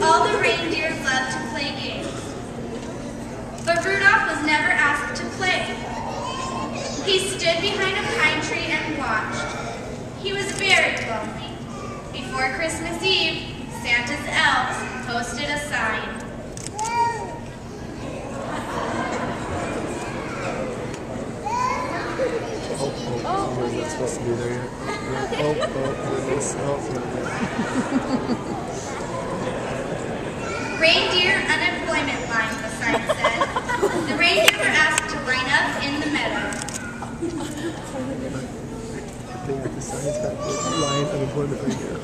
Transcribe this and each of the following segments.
All the reindeer loved to play games, but Rudolph was never asked to play. He stood behind a pine tree and watched. He was very lonely. Before Christmas Eve, Santa's elves posted a sign. Oh, you're not supposed to be there yet. Reindeer unemployment line, the sign said. The reindeer were asked to line up in the meadow. I think the sign's got the line unemployment right here.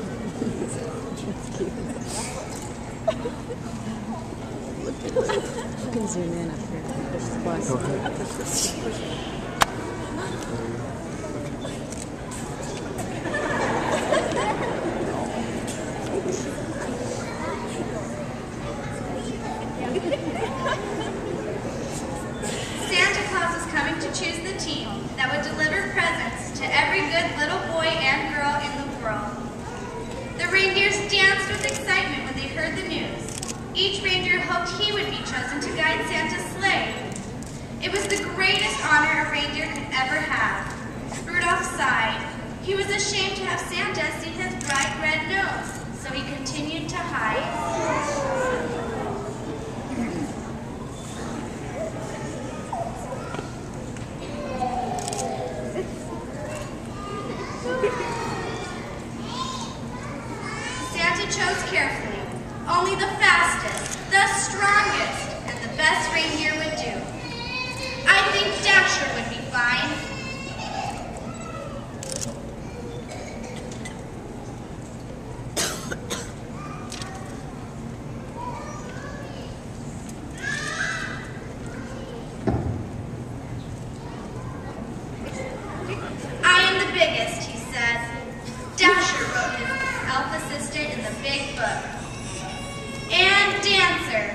You can zoom in up here. Go ahead. Santa Claus was coming to choose the team that would deliver presents to every good little boy and girl in the world. The reindeers danced with excitement when they heard the news. Each reindeer hoped he would be chosen to guide Santa's sleigh. It was the greatest honor a reindeer could ever have. Rudolph sighed. He was ashamed to have Santa see his bright red nose, so he continued to hide. Santa chose carefully. Only the fastest, the strongest, and the best reindeer would do. I think Dasher would be fine. I am the biggest, he said. Dasher wrote his elf assistant in the big book. And Dancer.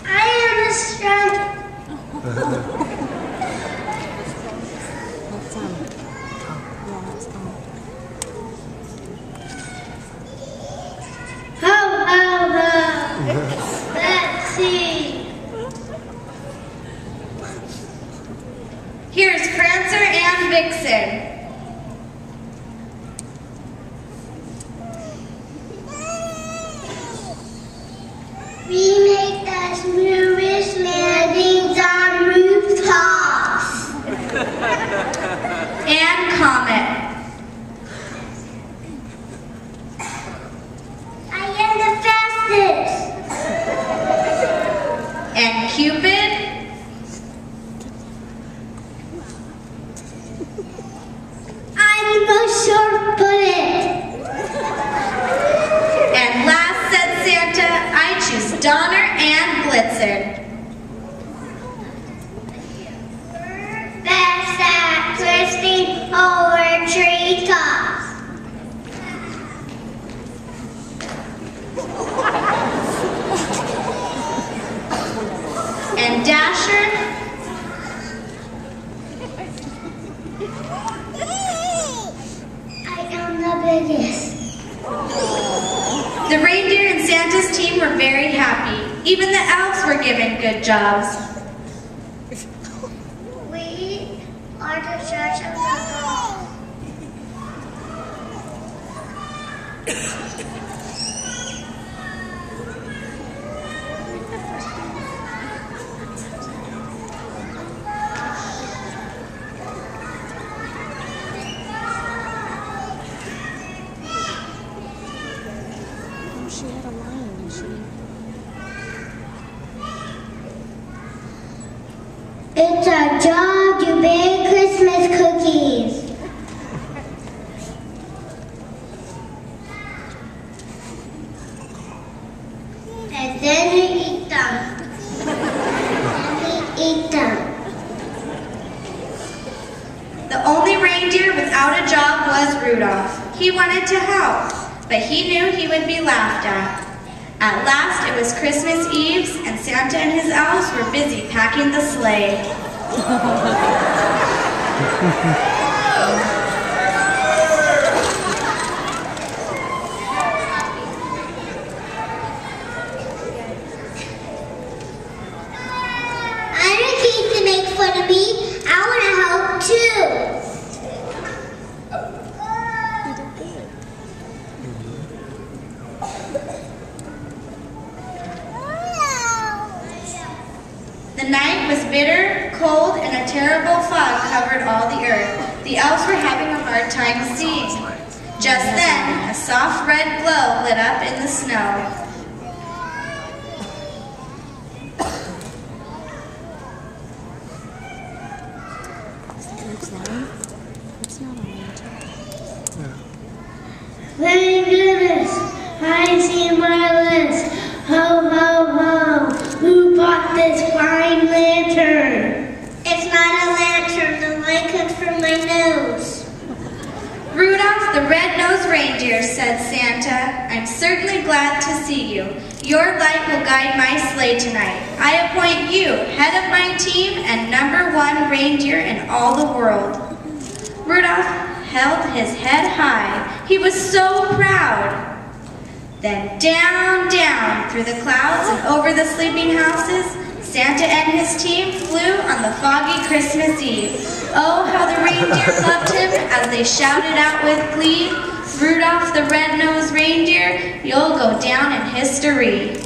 I am the strongest. That's yeah, that's Ho, ho, ho. Let's see. Here's Prancer and Vixen. We make the smoothest landings on rooftops. And Comet. I am the fastest. And Cupid. I'm the most sure-footed. And last said Santa, I choose Donner and Blitzen. Best at twisting over treetops. And Dasher. I am the biggest. The reindeer and Santa's team were very happy. Even the elves were given good jobs. We are the church of the she had a line, and she. It's our job to bake Christmas cookies. And then we eat them. And we eat them. out of job was Rudolph. He wanted to help, but he knew he would be laughed at. At last it was Christmas Eve, and Santa and his elves were busy packing the sleigh. I refuse to make fun of me. I want to help too. You did good. The night was bitter, cold, and a terrible fog covered all the earth. The elves were having a hard time seeing. Just then, a soft red glow lit up in the snow. Is that Luke's line? It's not on YouTube. Thank goodness, I see my list. Ho, ho, ho. Who bought this fine lantern? It's not a lantern. The light comes from my nose. Rudolph the red-nosed reindeer, said Santa, I'm certainly glad to see you. Your light will guide my sleigh tonight. I appoint you head of my team and #1 reindeer in all the world. Rudolph held his head high. He was so proud. Then down, down through the clouds and over the sleeping houses, Santa and his team flew on the foggy Christmas Eve. Oh, how the reindeer loved him as they shouted out with glee, Rudolph the red-nosed reindeer, you'll go down in history.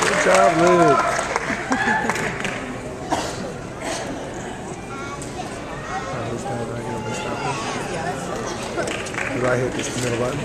Good job, Luke. Alright, he's got it right here. Let's stop it. Did I hit this middle button?